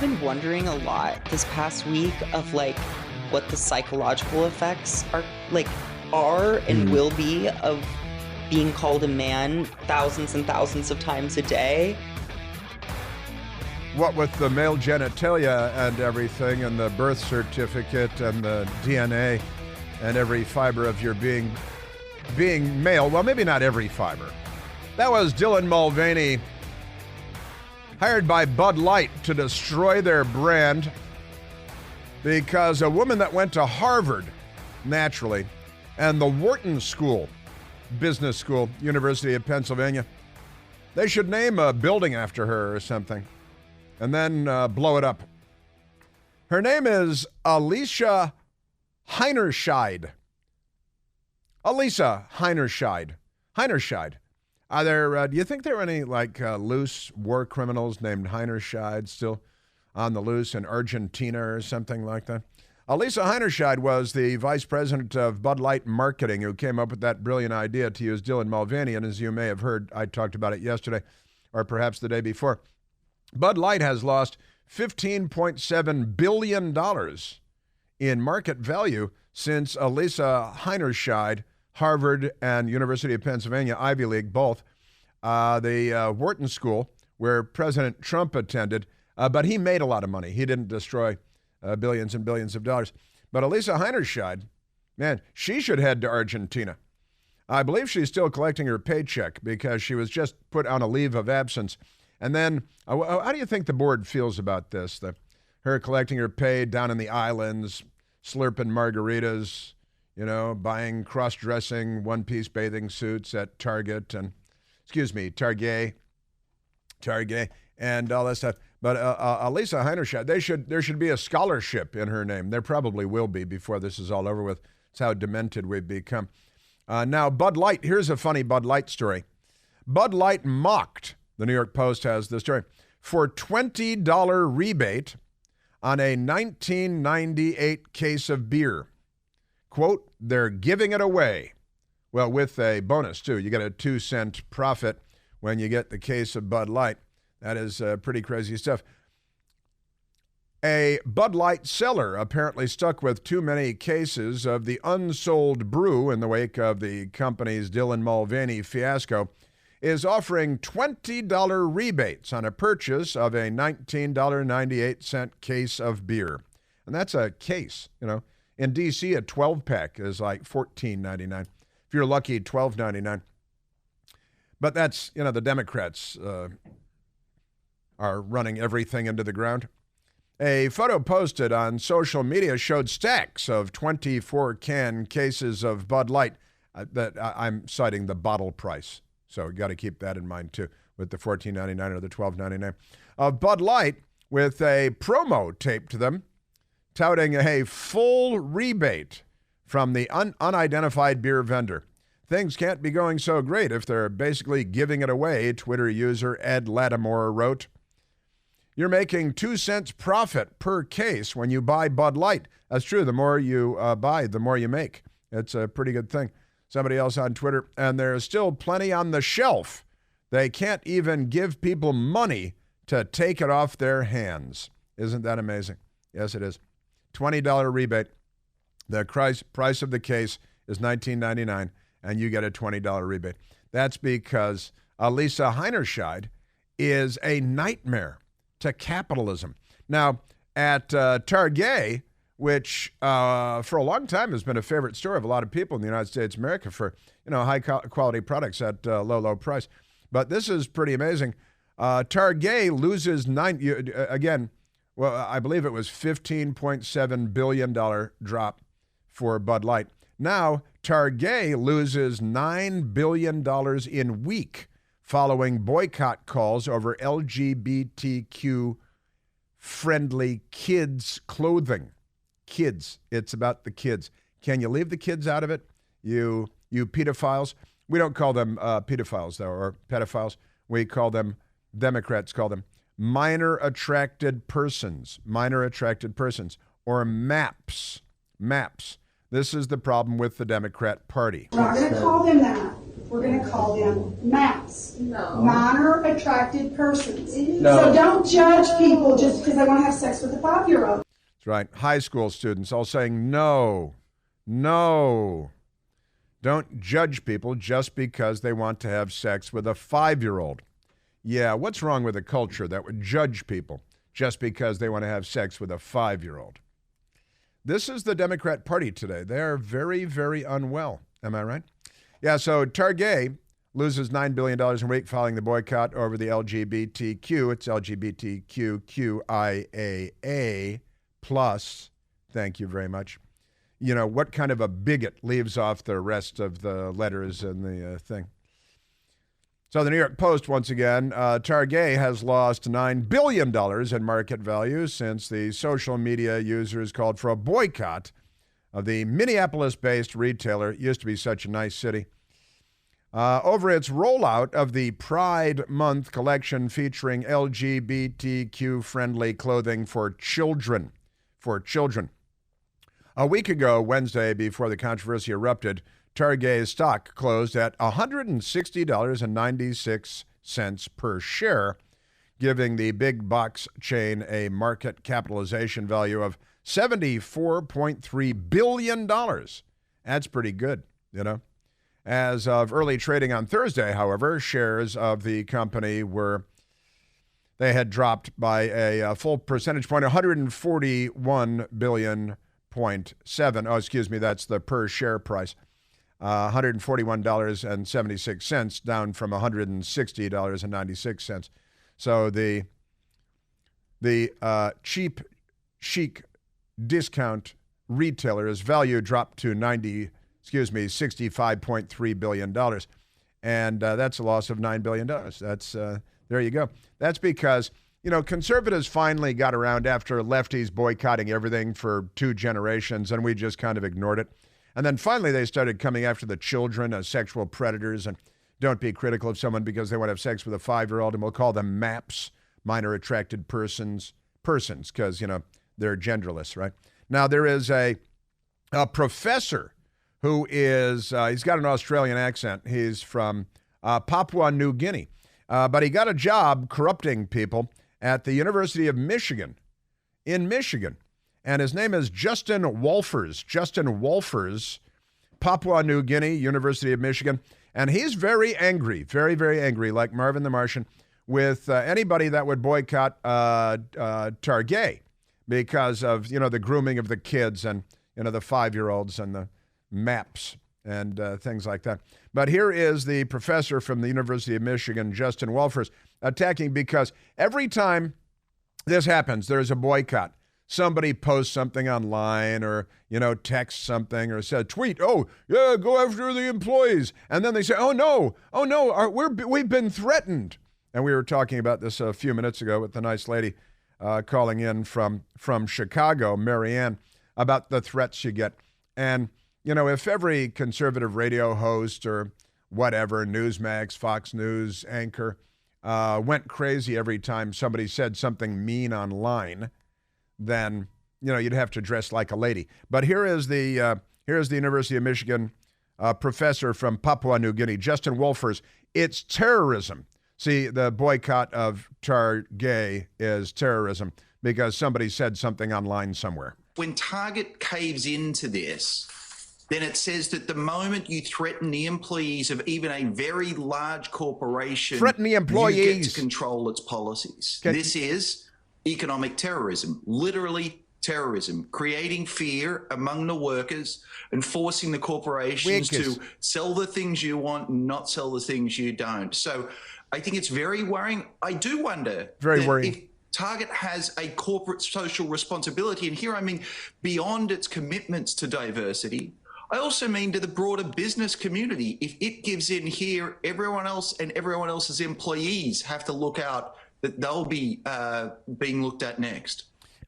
been wondering a lot this past week of like what the psychological effects are and will be of being called a man thousands and thousands of times a day. What with the male genitalia and everything, and the birth certificate and the DNA and every fiber of your being male. Well, maybe not every fiber. That was Dylan Mulvaney, hired by Bud Light to destroy their brand because a woman that went to Harvard, naturally, and the Wharton School, Business School, University of Pennsylvania, they should name a building after her or something and then blow it up. Her name is Alicia Heinerscheid. Alicia Heinerscheid. Heinerscheid. Are there, do you think there are any loose war criminals named Heinerscheid still on the loose in Argentina or something like that? Alicia Heinerscheid was the vice president of Bud Light Marketing who came up with that brilliant idea to use Dylan Mulvaney. And as you may have heard, I talked about it yesterday or perhaps the day before. Bud Light has lost $15.7 billion in market value since Alicia Heinerscheid, Harvard and University of Pennsylvania, Ivy League, both, the Wharton School, where President Trump attended, but he made a lot of money. He didn't destroy billions and billions of dollars. But Alicia Heinerscheid, man, she should head to Argentina. I believe she's still collecting her paycheck because she was just put on a leave of absence. And then, how do you think the board feels about this? Her collecting her pay down in the islands, slurping margaritas, buying cross-dressing one-piece bathing suits at Target and, Target, and all that stuff. But Alicia Heinerscheid, there should be a scholarship in her name. There probably will be before this is all over with. It's how demented we've become. Now, Bud Light, here's a funny Bud Light story. Bud Light mocked, the New York Post has the story, for $20 rebate on a 1998 case of beer. Quote, they're giving it away. Well, with a bonus, too. You get a 2-cent profit when you get the case of Bud Light. That is pretty crazy stuff. A Bud Light seller apparently stuck with too many cases of the unsold brew in the wake of the company's Dylan Mulvaney fiasco is offering $20 rebates on a purchase of a $19.98 case of beer. And that's a case, In D.C., a 12-pack is like $14.99. If you're lucky, $12.99. But that's, the Democrats are running everything into the ground. A photo posted on social media showed stacks of 24-can cases of Bud Light. That I'm citing the bottle price. So you got to keep that in mind, too, with the $14.99 or the $12.99. Of Bud Light with a promo taped to them, touting a full rebate from the unidentified beer vendor. Things can't be going so great if they're basically giving it away, Twitter user Ed Lattimore wrote. You're making 2 cents profit per case when you buy Bud Light. That's true. The more you buy, the more you make. It's a pretty good thing. Somebody else on Twitter, and there's still plenty on the shelf. They can't even give people money to take it off their hands. Isn't that amazing? Yes, it is. $20 rebate. The price of the case is $19.99, and you get a $20 rebate. That's because Alicia Heinerscheid is a nightmare to capitalism. Now, at Target, which for a long time has been a favorite store of a lot of people in the United States of America for high quality products at low price. But this is pretty amazing. Target loses I believe it was $15.7 billion drop for Bud Light. Now, Target loses $9 billion in week following boycott calls over LGBTQ-friendly kids' clothing. Kids. It's about the kids. Can you leave the kids out of it? You pedophiles. We don't call them pedophiles, though, or pedophiles. We call them, Democrats call them, minor attracted persons, or MAPS. This is the problem with the Democrat Party. We're not going to call them that. we're going to call them MAPs. No. Minor attracted persons. No. So don't judge people just because they want to have sex with a 5-year-old. That's right. High school students all saying no. Don't judge people just because they want to have sex with a 5-year-old. Yeah, what's wrong with a culture that would judge people just because they want to have sex with a 5-year-old? This is the Democrat Party today. They are very, very unwell. Am I right? Yeah, so Target loses $9 billion in week following the boycott over the LGBTQ. It's LGBTQIAA plus. Thank you very much. You know, what kind of a bigot leaves off the rest of the letters in the thing? So the New York Post, once again, Target has lost $9 billion in market value since the social media users called for a boycott of the Minneapolis-based retailer. It used to be such a nice city. Over its rollout of the Pride Month collection featuring LGBTQ-friendly clothing for children. A week ago, Wednesday, before the controversy erupted, Target's stock closed at $160.96 per share, giving the big box chain a market capitalization value of $74.3 billion. That's pretty good, you know. As of early trading on Thursday, however, shares of the company they had dropped by a full percentage point, 141 billion. 0.7. Oh, excuse me, that's the per share price. $141.76, down from $160.96. So the cheap chic discount retailer's value dropped to $65.3 billion. And that's a loss of $9 billion. That's there you go. That's because, you know, conservatives finally got around after lefties boycotting everything for 2 generations, and we just kind of ignored it. And then finally they started coming after the children as sexual predators, and don't be critical of someone because they want to have sex with a 5-year-old, and we'll call them MAPs, minor attracted persons, because, you know, they're genderless, right? Now, there is a professor who is, he's got an Australian accent. He's from Papua New Guinea, but he got a job corrupting people at the University of Michigan, in Michigan. And his name is Justin Wolfers. Justin Wolfers, Papua New Guinea, University of Michigan. And he's very angry, very, very angry, like Marvin the Martian, with anybody that would boycott Target because of, you know, the grooming of the kids and, you know, the 5-year-olds and the MAPs and things like that. But here is the professor from the University of Michigan, Justin Wolfers, attacking because every time this happens, there's a boycott. Somebody posts something online or, you know, texts something or said, tweet, oh, yeah, go after the employees. And then they say, oh, no, we've been threatened. And we were talking about this a few minutes ago with the nice lady calling in from Chicago, Marianne, about the threats you get. And, you know, if every conservative radio host or whatever, Newsmax, Fox News anchor, went crazy every time somebody said something mean online, then, you know, you'd have to dress like a lady. But here is the University of Michigan professor from Papua New Guinea, Justin Wolfers. It's terrorism. See, the boycott of Target is terrorism because somebody said something online somewhere. When Target caves into this, then it says that the moment you threaten the employees of even a very large corporation, threaten the employees, you get to control its policies. This is economic terrorism, literally terrorism, creating fear among the workers and forcing the corporations to sell the things you want and not sell the things you don't. So I think it's very worrying. I do wonder if Target has a corporate social responsibility, and here I mean beyond its commitments to diversity, I also mean to the broader business community. If it gives in here, everyone else and everyone else's employees have to look out that they'll be being looked at next.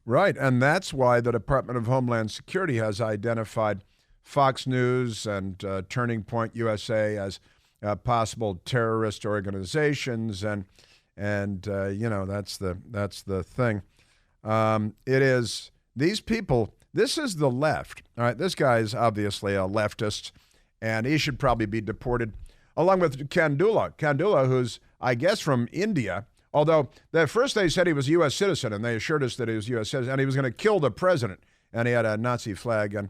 Right, and that's why the Department of Homeland Security has identified Fox News and Turning Point USA as possible terrorist organizations, and you know, that's the thing. It is these people. This is the left. All right, this guy's obviously a leftist, and he should probably be deported. along with Kandula, who's, I guess, from India. Although, at first they said he was a U.S. citizen, and they assured us that he was a U.S. citizen, and he was going to kill the president. And he had a Nazi flag and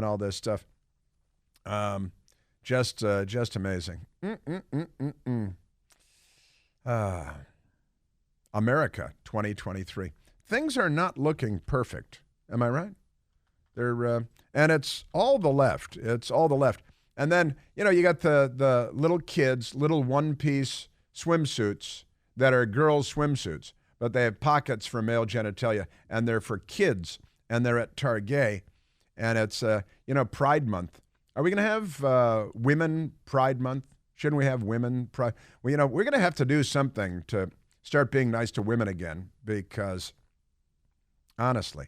all this stuff. Just amazing. America 2023. Things are not looking perfect. Am I right? They're and it's all the left. It's all the left. And then, you got the little kids, little one-piece swimsuits that are girls' swimsuits, but they have pockets for male genitalia, and they're for kids, and they're at Target, and it's, Pride Month. Are we going to have Women Pride Month? Shouldn't we have Women Pride? Well, we're going to have to do something to start being nice to women again, because, honestly,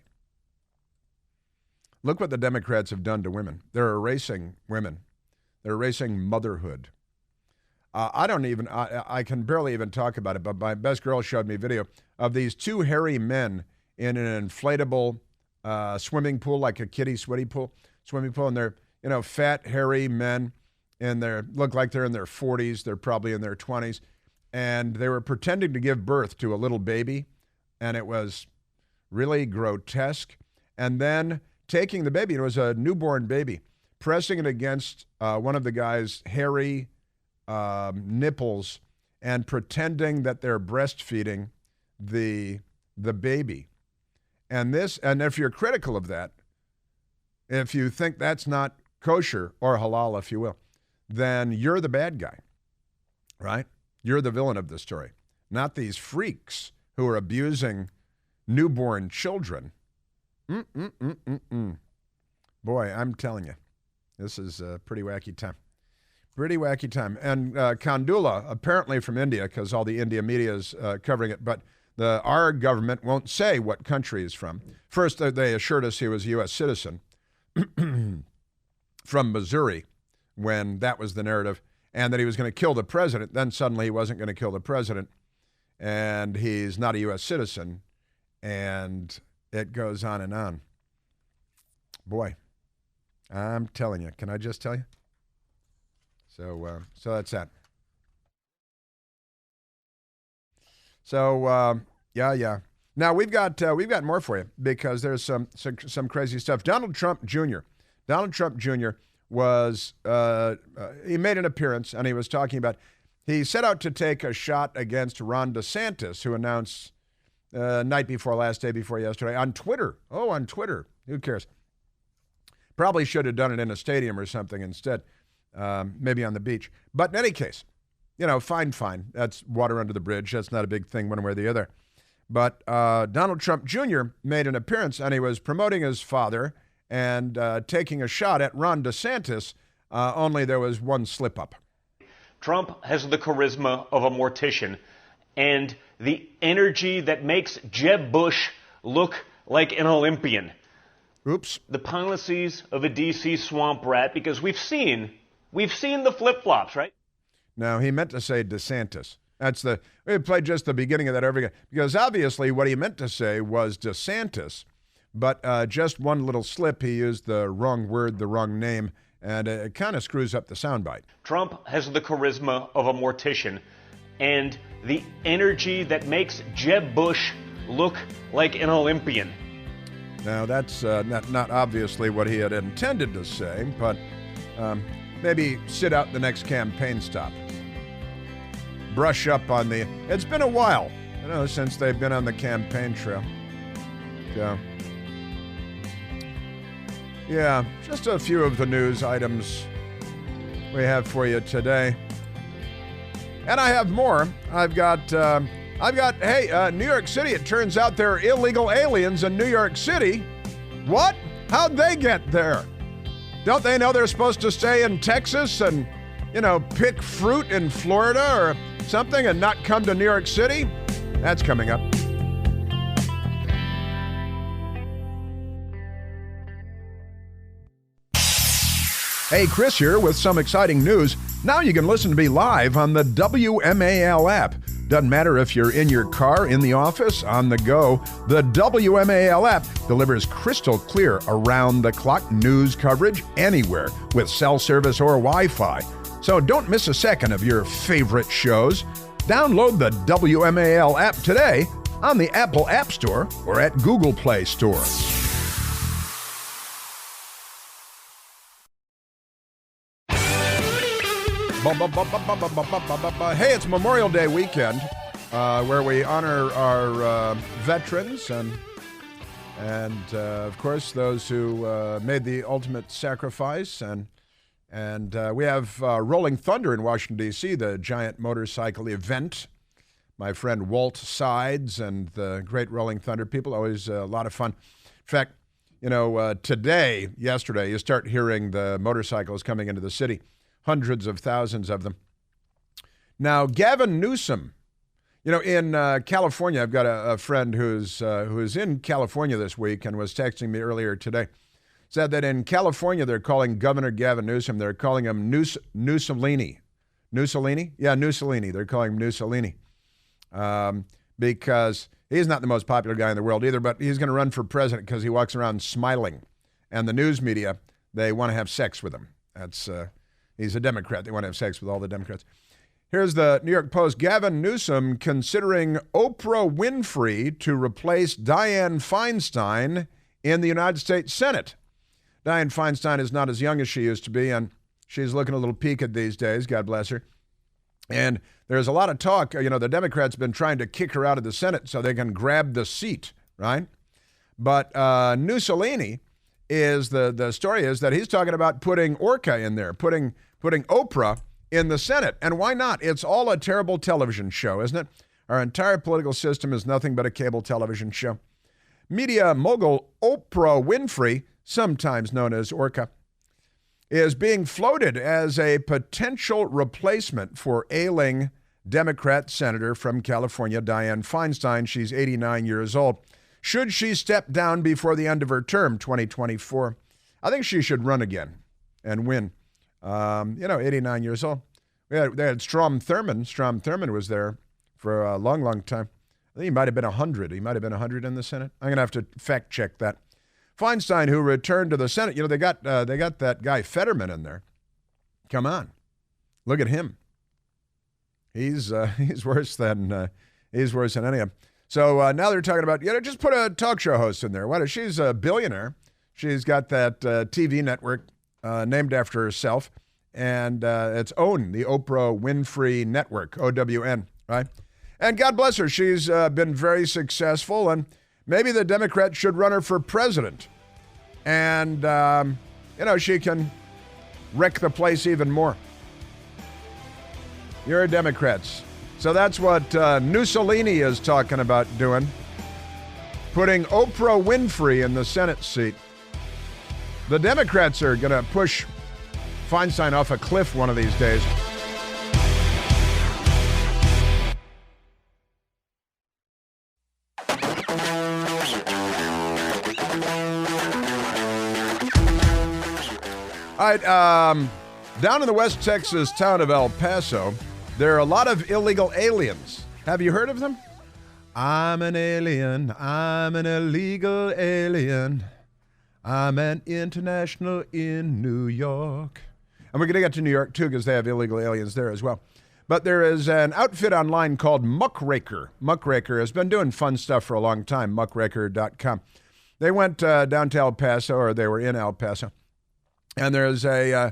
look what the Democrats have done to women. They're erasing women. They're erasing motherhood. I can barely even talk about it, but my best girl showed me video of these two hairy men in an inflatable swimming pool, like a kiddie swimming pool, and they're, fat, hairy men, and they look like they're in their 40s. They're probably in their 20s, and they were pretending to give birth to a little baby, and it was really grotesque. And then taking the baby, it was a newborn baby, pressing it against one of the guy's hairy nipples and pretending that they're breastfeeding the baby. And if you're critical of that, if you think that's not kosher or halal, if you will, then you're the bad guy, right? You're the villain of the story, not these freaks who are abusing newborn children. Boy, I'm telling you, this is a pretty wacky time. Pretty wacky time. And Kandula, apparently from India, because all the India media is covering it, but our government won't say what country he's from. First, they assured us he was a U.S. citizen from Missouri, when that was the narrative, and that he was going to kill the president. Then suddenly he wasn't going to kill the president, and he's not a U.S. citizen, and it goes on and on. Boy, I'm telling you. Can I just tell you? So that's that. So yeah. Now we've got more for you, because there's some crazy stuff. Donald Trump Jr. was he made an appearance, and he was talking about, he set out to take a shot against Ron DeSantis, who announced night before last, day before yesterday, on Twitter. Oh, on Twitter. Who cares? Probably should have done it in a stadium or something instead. Maybe on the beach. But in any case, fine. That's water under the bridge. That's not a big thing one way or the other. But Donald Trump Jr. made an appearance, and he was promoting his father and taking a shot at Ron DeSantis, only there was one slip-up. Trump has the charisma of a mortician and the energy that makes Jeb Bush look like an Olympian. Oops. The policies of a D.C. swamp rat, because we've seen the flip-flops, right? No, he meant to say DeSantis. We played just the beginning of that over again, because obviously what he meant to say was DeSantis, but just one little slip, he used the wrong word, the wrong name, and it kind of screws up the soundbite. Trump has the charisma of a mortician and the energy that makes Jeb Bush look like an Olympian. Now, that's not obviously what he had intended to say, but maybe sit out the next campaign stop. Brush up on it's been a while, since they've been on the campaign trail. So, yeah, just a few of the news items we have for you today. And I have more. I've got, New York City. It turns out there are illegal aliens in New York City. What? How'd they get there? Don't they know they're supposed to stay in Texas and, pick fruit in Florida or something and not come to New York City? That's coming up. Hey, Chris here with some exciting news. Now you can listen to me live on the WMAL app. Doesn't matter if you're in your car, in the office, on the go. The WMAL app delivers crystal clear around-the-clock news coverage anywhere with cell service or Wi-Fi. So don't miss a second of your favorite shows. Download the WMAL app today on the Apple App Store or at Google Play Store. Hey, it's Memorial Day weekend, where we honor our veterans and of course, those who made the ultimate sacrifice. And we have Rolling Thunder in Washington, D.C., the giant motorcycle event. My friend Walt Sides and the great Rolling Thunder people, always a lot of fun. In fact, yesterday, you start hearing the motorcycles coming into the city. Hundreds of thousands of them. Now, Gavin Newsom, in California, I've got a friend who's in California this week and was texting me earlier today. Said that in California, they're calling Governor Gavin Newsom, they're calling him Newsolini. Newsolini? Yeah, Newsolini. They're calling him Newsolini. Because he's not the most popular guy in the world either, but he's going to run for president because he walks around smiling. And the news media, they want to have sex with him. He's a Democrat. They want to have sex with all the Democrats. Here's the New York Post. Gavin Newsom considering Oprah Winfrey to replace Dianne Feinstein in the United States Senate. Dianne Feinstein is not as young as she used to be, and she's looking a little peaked these days, God bless her. And there's a lot of talk, the Democrats have been trying to kick her out of the Senate so they can grab the seat, right? But Newsolini is, the story is that he's talking about putting Orca in there, putting Oprah in the Senate. And why not? It's all a terrible television show, isn't it? Our entire political system is nothing but a cable television show. Media mogul Oprah Winfrey, sometimes known as Orca, is being floated as a potential replacement for ailing Democrat senator from California, Dianne Feinstein. She's 89 years old. Should she step down before the end of her term, 2024? I think she should run again and win. 89 years old. They had Strom Thurmond. Strom Thurmond was there for a long, long time. I think he might have been 100. He might have been 100 in the Senate. I'm going to have to fact check that. Feinstein, who returned to the Senate, they got that guy Fetterman in there. Come on, look at him. He's worse than any of them. So now they're talking about just put a talk show host in there. What? She's a billionaire. She's got that TV network named after herself, and it's OWN, the Oprah Winfrey Network, OWN, right? And God bless her, she's been very successful, and maybe the Democrats should run her for president. And, she can wreck the place even more. You're Democrats. So that's what Newsolini is talking about doing. Putting Oprah Winfrey in the Senate seat. The Democrats are going to push Feinstein off a cliff one of these days. All right, down in the West Texas town of El Paso, there are a lot of illegal aliens. Have you heard of them? I'm an alien. I'm an illegal alien. I'm an international in New York. And we're going to get to New York, too, because they have illegal aliens there as well. But there is an outfit online called Muckraker. Muckraker has been doing fun stuff for a long time, muckraker.com. They went down to El Paso, or they were in El Paso. And there's a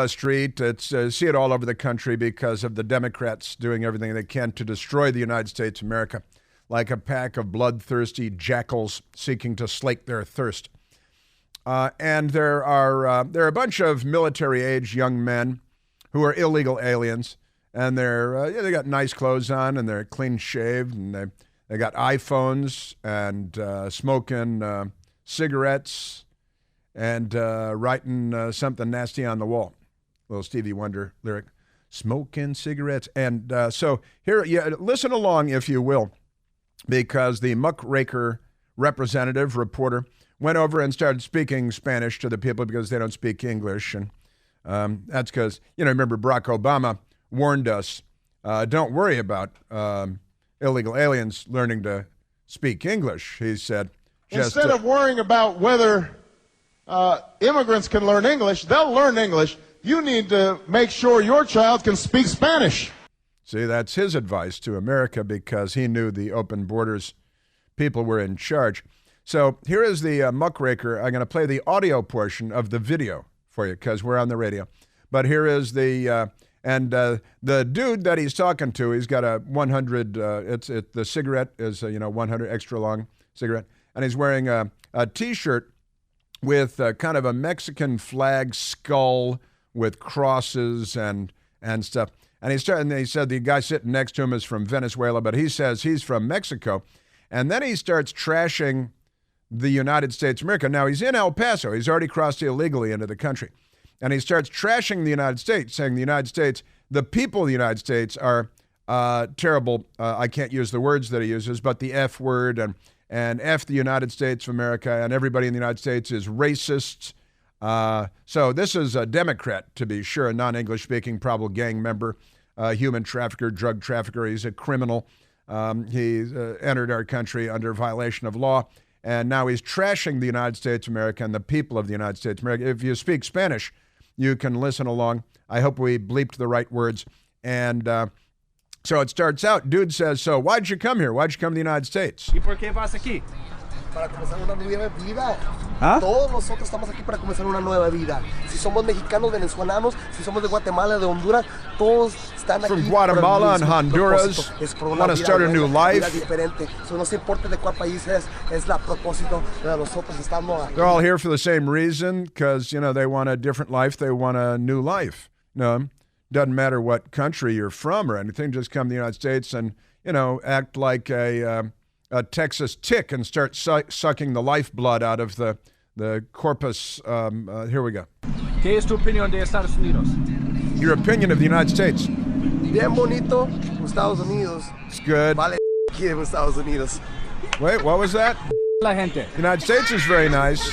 street. See it all over the country because of the Democrats doing everything they can to destroy the United States of America, like a pack of bloodthirsty jackals seeking to slake their thirst. And there are a bunch of military-age young men who are illegal aliens, and they got nice clothes on, and they're clean-shaved, and they got iPhones, and smoking cigarettes, and writing something nasty on the wall. Little Stevie Wonder lyric, smoking cigarettes. And so here, listen along if you will, because the Muckraker reporter, went over and started speaking Spanish to the people because they don't speak English. And that's because, remember Barack Obama warned us, don't worry about illegal aliens learning to speak English. He said, instead of worrying about whether immigrants can learn English, they'll learn English. You need to make sure your child can speak Spanish. See, that's his advice to America because he knew the open borders people were in charge. So here is the muckraker. I'm going to play the audio portion of the video for you because we're on the radio. But here is the dude that he's talking to. He's got a 100. The cigarette is 100 extra long cigarette, and he's wearing a T-shirt with kind of a Mexican flag skull with crosses and stuff. And he said the guy sitting next to him is from Venezuela, but he says he's from Mexico. And then he starts trashing the United States of America. Now, he's in El Paso. He's already crossed illegally into the country. And he starts trashing the United States, saying the United States, the people of the United States are terrible. I can't use the words that he uses, but the F word and F the United States of America, and everybody in the United States is racist. So this is a Democrat, to be sure, a non-English speaking, probable gang member, human trafficker, drug trafficker. He's a criminal. He entered our country under violation of law, and now he's trashing the United States of America and the people of the United States of America. If you speak Spanish, you can listen along. I hope we bleeped the right words. And so it starts out, dude says, so why'd you come here? Why'd you come to the United States? ¿Y por qué vas aquí? Para comenzar una nueva vida. Todos nosotros estamos aquí para comenzar una nueva vida. Si somos mexicanos, venezolanos, si somos de Guatemala, de Honduras, todos están aquí. From Guatemala and Honduras, want to start a new life. Diferente. So no se importa de cuál país es la propósito de nosotros estamos aquí. They're all here for the same reason, because they want a different life. They want a new life. No, doesn't matter what country you're from or anything. Just come to the United States and act like a Texas tick and start sucking the lifeblood out of the corpus. Here we go. ¿Qué es tu opinión de Estados Unidos? Your opinion of the United States. Bien bonito, Estados Unidos. It's good. Vale, aquí en Estados Unidos. Wait, what was that? La gente. The United States is very nice,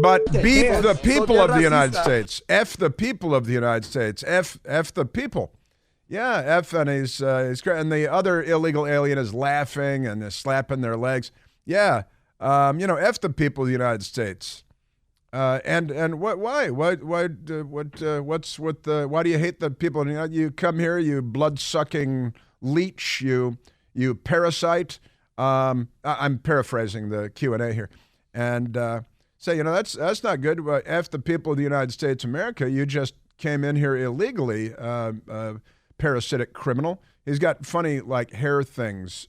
but beat the people of the United States. F the people of the United States. F the people. Yeah, F, and he's and the other illegal alien is laughing and is slapping their legs. Yeah, F the people of the United States. And what? Why? Why do you hate the people? You come here, you blood-sucking leech, you parasite. I'm paraphrasing the Q&A here, and say that's not good. F the people of the United States of America. You just came in here illegally. Parasitic criminal. He's got funny hair things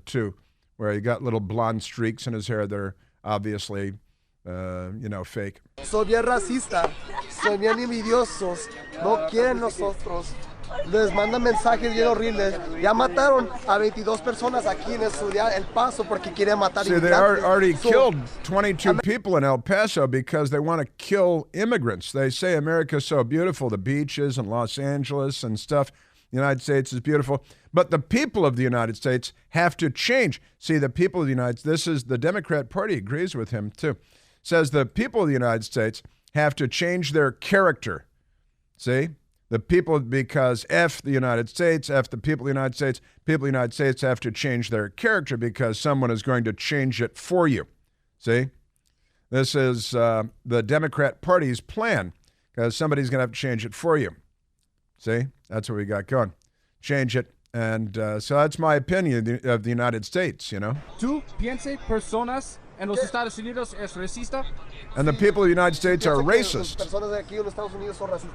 too, where he got little blonde streaks in his hair that are obviously fake. Soy bien racista, soy bien envidiosos, no quieren nosotros. Les mandan mensajes bien horribles. Ya mataron a 22 personas aquí en El Paso porque quieren matar inmigrantes. See, they already killed 22 people in El Paso because they want to kill immigrants. They say America's so beautiful, the beaches and Los Angeles and stuff. The United States is beautiful. But the people of the United States have to change. See, the people of the United States, this is the Democrat Party agrees with him too, says the people of the United States have to change their character. See? The people, because F the United States, F the people of the United States, people of the United States have to change their character because someone is going to change it for you. See? This is the Democrat Party's plan because somebody's going to have to change it for you. See? That's what we got going. Change it. And so that's my opinion of the United States, ¿Tú pienses personas en los Estados Unidos es racista? And the people of the United States are racist. Personas de aquí en los Estados Unidos son racistas.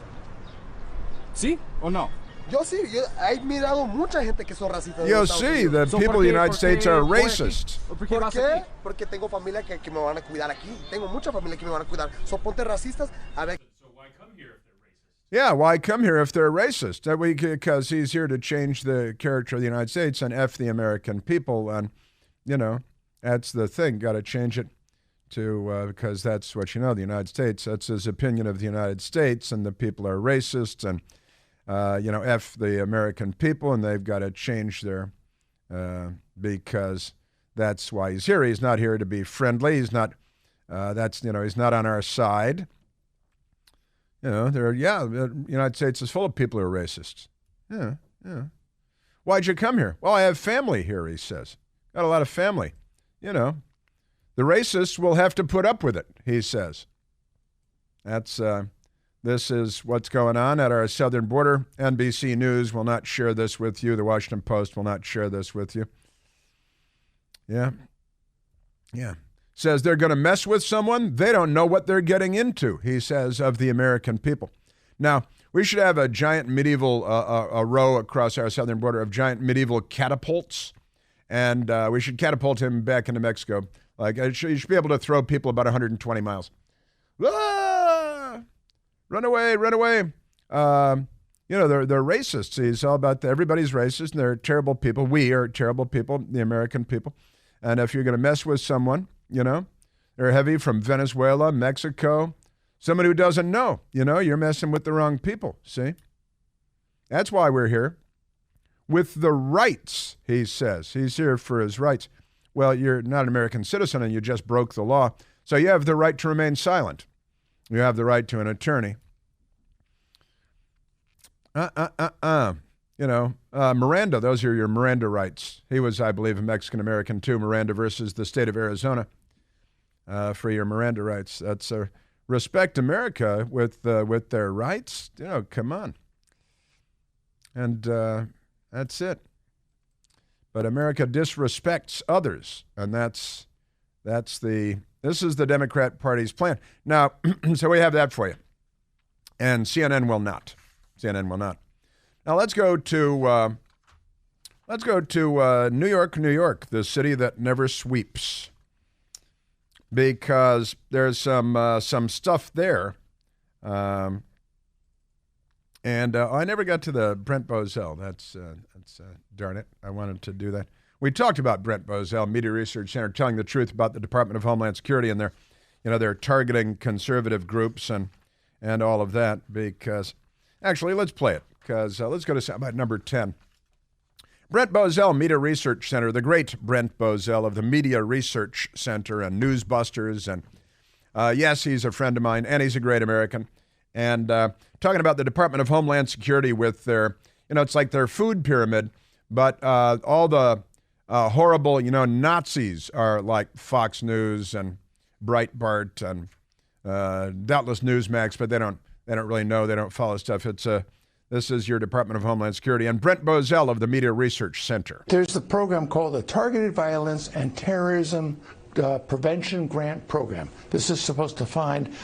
¿Sí o no? Yo sí, he mirado mucha gente que son racistas. Yo sí, the people of the United States are racist. ¿Por qué? Porque tengo familia que me van a cuidar aquí. Tengo mucha familia que me van a cuidar. So ponte racistas. A ver. So why come here if they're racist? Yeah, why come here if they're racist? Because he's here to change the character of the United States and F the American people. And, that's the thing. Got to change it to, because that's what the United States, that's his opinion of the United States, and the people are racist, and, F the American people, and they've got to change their, because that's why he's here. He's not here to be friendly. He's not, he's not on our side. The United States is full of people who are racist. Yeah. Why'd you come here? Well, I have family here, he says. Got a lot of family. The racists will have to put up with it, he says. That's This is what's going on at our southern border. NBC News will not share this with you. The Washington Post will not share this with you. Yeah. Says they're going to mess with someone. They don't know what they're getting into, he says, of the American people. Now, we should have a giant medieval, a row across our southern border of giant medieval catapults. And we should catapult him back into Mexico. Like, you should be able to throw people about 120 miles. Ah! Run away, run away. They're racists. He's all about everybody's racist, and they're terrible people. We are terrible people, the American people. And if you're going to mess with someone, they're heavy from Venezuela, Mexico, someone who doesn't know, you're messing with the wrong people, see? That's why we're here. With the rights, he says. He's here for his rights. Well, you're not an American citizen and you just broke the law, so you have the right to remain silent. You have the right to an attorney. Miranda, those are your Miranda rights. He was, I believe, a Mexican-American too. Miranda versus the state of Arizona for your Miranda rights. That's respect America with their rights. Come on. And that's it. But America disrespects others, and this is the Democrat Party's plan. Now, so we have that for you. And CNN will not. CNN will not. Now let's go to New York, New York, the city that never sweeps, because there's some stuff there. I never got to the Brent Bozell. That's darn it. I wanted to do that. We talked about Brent Bozell, Media Research Center, telling the truth about the Department of Homeland Security and they're targeting conservative groups and all of that. Because actually, let's play it. Because let's go to soundbite number 10. Brent Bozell, Media Research Center, the great Brent Bozell of the Media Research Center and Newsbusters, and yes, he's a friend of mine, and he's a great American. And talking about the Department of Homeland Security with their, it's like their food pyramid, but all the horrible, Nazis are like Fox News and Breitbart and doubtless Newsmax, but they don't really know, they don't follow stuff. This is your Department of Homeland Security. And Brent Bozell of the Media Research Center. There's a program called the Targeted Violence and Terrorism Prevention Grant Program. This is supposed to find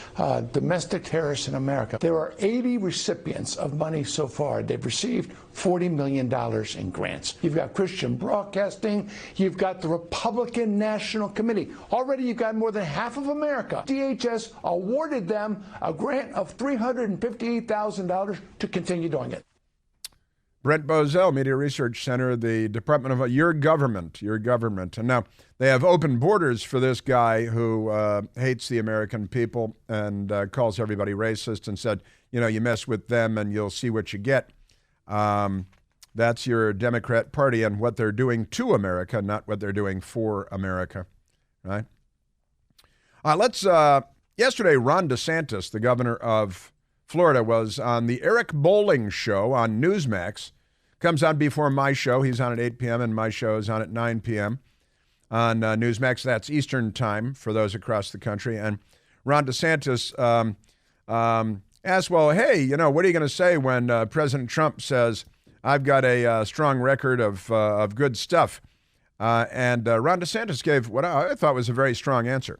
domestic terrorists in America. There are 80 recipients of money so far. They've received $40 million in grants. You've got Christian Broadcasting. You've got the Republican National Committee. Already you've got more than half of America. DHS awarded them a grant of $358,000 to continue doing it. Brent Bozell, Media Research Center, the Department of your government. And now they have open borders for this guy who hates the American people and calls everybody racist and said, you mess with them and you'll see what you get. That's your Democrat Party and what they're doing to America, not what they're doing for America, right? Yesterday, Ron DeSantis, the governor of Florida, was on the Eric Bolling show on Newsmax. Comes on before my show. He's on at 8 p.m. and my show is on at 9 p.m. on Newsmax. That's Eastern time for those across the country. And Ron DeSantis asked, well, hey, what are you going to say when President Trump says, I've got a strong record of good stuff? And Ron DeSantis gave what I thought was a very strong answer.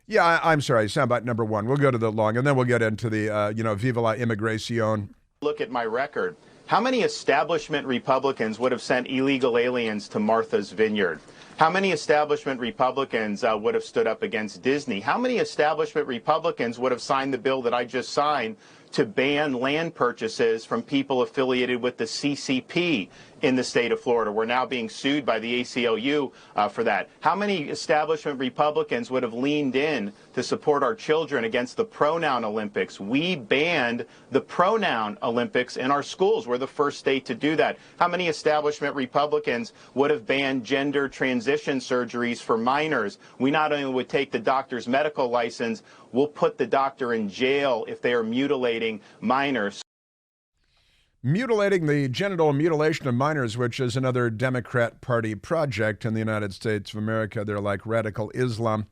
Yeah, I'm sorry. Soundbite number 1. We'll go to the long, and then we'll get into the, Viva la Immigración. Look at my record. How many establishment Republicans would have sent illegal aliens to Martha's Vineyard? How many establishment Republicans would have stood up against Disney? How many establishment Republicans would have signed the bill that I just signed to ban land purchases from people affiliated with the CCP in the state of Florida? We're now being sued by the ACLU for that. How many establishment Republicans would have leaned in to support our children against the pronoun Olympics? We banned the pronoun Olympics in our schools. We're the first state to do that. How many establishment Republicans would have banned gender transition surgeries for minors? We not only would take the doctor's medical license, we'll put the doctor in jail if they are mutilating minors. Mutilating the genital mutilation of minors, which is another Democrat Party project in the United States of America. They're like radical Islam.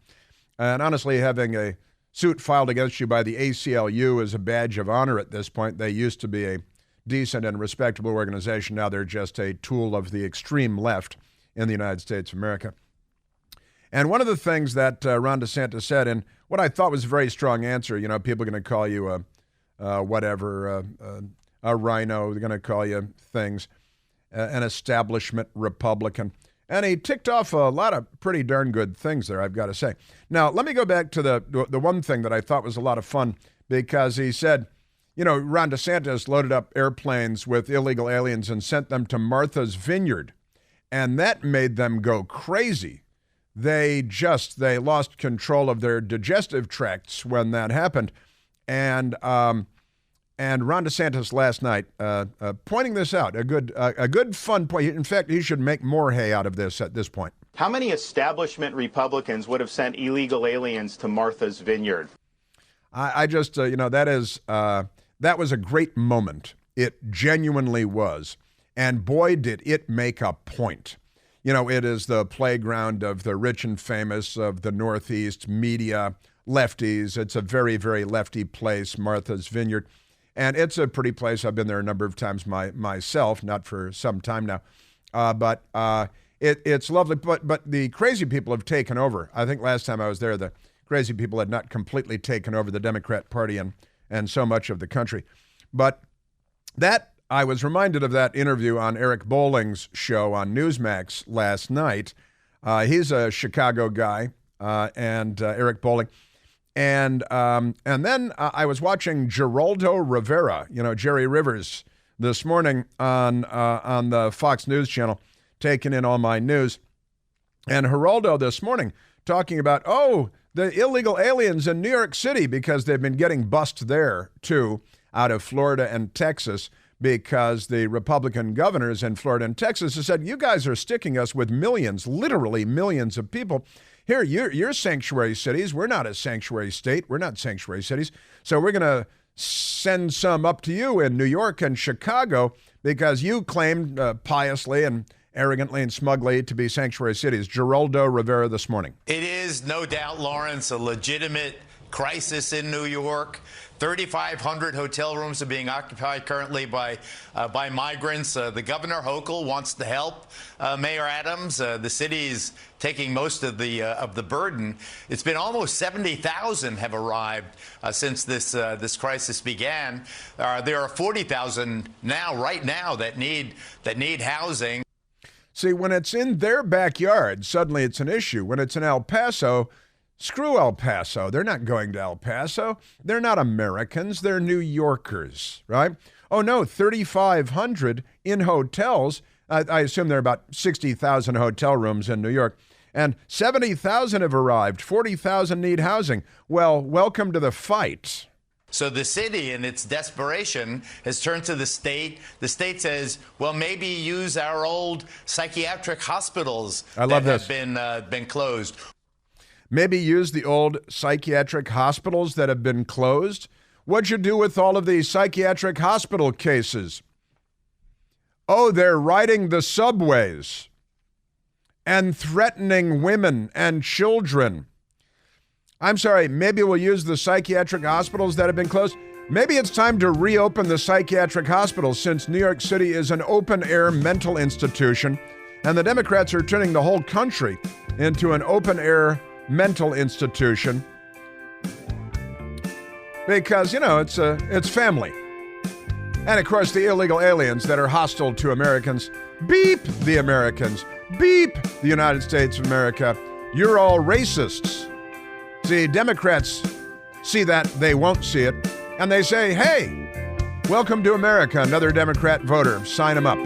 And honestly, having a suit filed against you by the ACLU is a badge of honor at this point. They used to be a decent and respectable organization. Now they're just a tool of the extreme left in the United States of America. And one of the things that Ron DeSantis said, and what I thought was a very strong answer, people are going to call you a rhino, they're going to call you things, an establishment Republican. And he ticked off a lot of pretty darn good things there, I've got to say. Now, let me go back to the one thing that I thought was a lot of fun, because he said, Ron DeSantis loaded up airplanes with illegal aliens and sent them to Martha's Vineyard. And that made them go crazy. They lost control of their digestive tracts when that happened. And Ron DeSantis last night pointing this out, a good fun point. In fact, he should make more hay out of this at this point. How many establishment Republicans would have sent illegal aliens to Martha's Vineyard? I just, that was a great moment. It genuinely was. And boy, did it make a point. It is the playground of the rich and famous, of the Northeast media, lefties. It's a very, very lefty place, Martha's Vineyard. And it's a pretty place. I've been there a number of times myself, not for some time now. But it's lovely. But the crazy people have taken over. I think last time I was there, the crazy people had not completely taken over the Democrat Party and so much of the country. But I was reminded of that interview on Eric Bolling's show on Newsmax last night. He's a Chicago guy, and Eric Bolling. And then I was watching Geraldo Rivera, Jerry Rivers, this morning on the Fox News channel, taking in all my news. And Geraldo this morning talking about, the illegal aliens in New York City, because they've been getting bussed there, too, out of Florida and Texas, because the Republican governors in Florida and Texas have said, you guys are sticking us with millions, literally millions of people. Here, you're sanctuary cities. We're not a sanctuary state. We're not sanctuary cities. So we're going to send some up to you in New York and Chicago because you claimed piously and arrogantly and smugly to be sanctuary cities. Geraldo Rivera this morning. It is, no doubt, Lawrence, a legitimate crisis in New York. 3,500 hotel rooms are being occupied currently by migrants. The governor, Hochul, wants to help Mayor Adams. The city is taking most of the burden. It's been almost 70,000 have arrived since this crisis began. There are 40,000 right now that need housing. See, when it's in their backyard, suddenly it's an issue. When it's in El Paso, screw El Paso. They're not going to El Paso. They're not Americans. They're New Yorkers, right? Oh, no, 3,500 in hotels. I assume there are about 60,000 hotel rooms in New York. And 70,000 have arrived. 40,000 need housing. Well, welcome to the fight. So the city, in its desperation, has turned to the state. The state says, well, maybe use our old psychiatric hospitals that have been closed. Maybe use the old psychiatric hospitals that have been closed? What'd you do with all of these psychiatric hospital cases? Oh, they're riding the subways and threatening women and children. I'm sorry, maybe we'll use the psychiatric hospitals that have been closed. Maybe it's time to reopen the psychiatric hospitals, since New York City is an open-air mental institution, and the Democrats are turning the whole country into an open-air mental institution because, it's family. And, of course, the illegal aliens that are hostile to Americans. Beep the Americans. Beep the United States of America. You're all racists. See, Democrats see that, they won't see it, and they say, hey, welcome to America, another Democrat voter. Sign them up.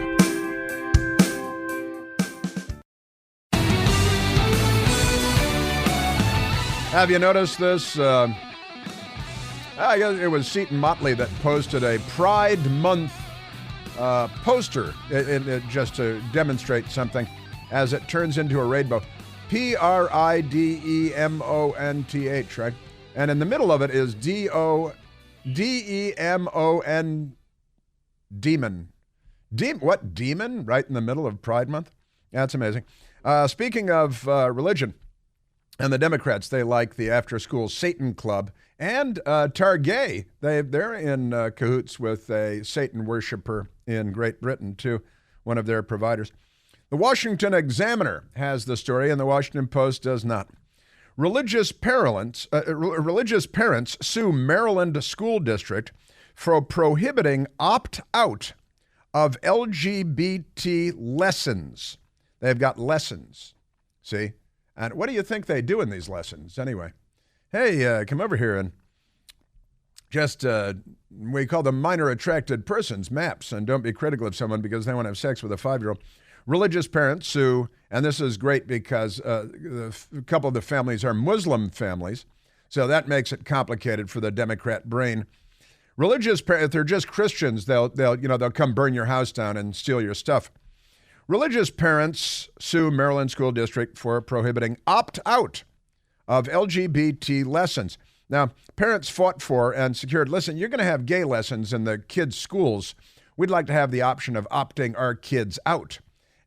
Have you noticed this? I guess it was Seton Motley that posted a Pride Month poster just to demonstrate something as it turns into a rainbow. Pridemonth, right? And in the middle of it is DODEMON, demon. What, demon? Right in the middle of Pride Month? That's amazing. Speaking of religion, And the Democrats, they like the after-school Satan Club. And Target, they're in cahoots with a Satan worshiper in Great Britain, too, one of their providers. The Washington Examiner has the story, and the Washington Post does not. Religious parents sue Maryland school district for prohibiting opt-out of LGBT lessons. They've got lessons, see? And what do you think they do in these lessons anyway? Hey, come over here and just, we call them minor attracted persons, MAPS, and don't be critical of someone because they want to have sex with a 5-year-old. Religious parents sue, and this is great because a couple of the families are Muslim families, so that makes it complicated for the Democrat brain. Religious parents, if they're just Christians, they'll come burn your house down and steal your stuff. Religious parents sue Maryland School District for prohibiting opt-out of LGBT lessons. Now, parents fought for and secured, listen, you're going to have gay lessons in the kids' schools. We'd like to have the option of opting our kids out.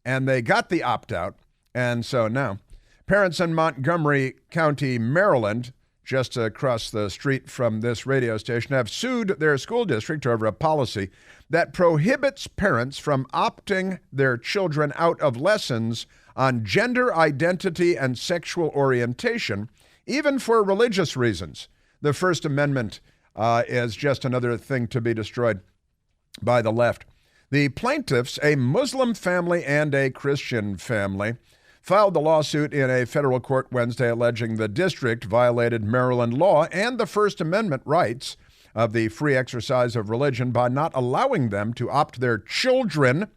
And they got the opt-out, and so now parents in Montgomery County, Maryland, just across the street from this radio station, have sued their school district over a policy that prohibits parents from opting their children out of lessons on gender identity and sexual orientation, even for religious reasons. The First Amendment is just another thing to be destroyed by the left. The plaintiffs, a Muslim family and a Christian family, filed the lawsuit in a federal court Wednesday alleging the district violated Maryland law and the First Amendment rights of the free exercise of religion by not allowing them to opt their children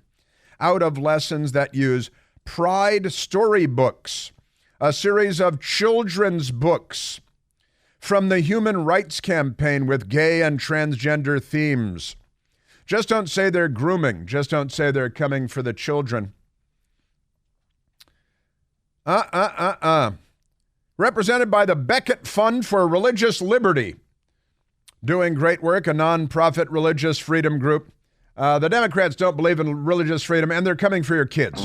out of lessons that use Pride storybooks, a series of children's books from the Human Rights Campaign with gay and transgender themes. Just don't say they're grooming. Just don't say they're coming for the children. Represented by the Beckett Fund for Religious Liberty. Doing great work, a nonprofit religious freedom group. The Democrats don't believe in religious freedom, and they're coming for your kids.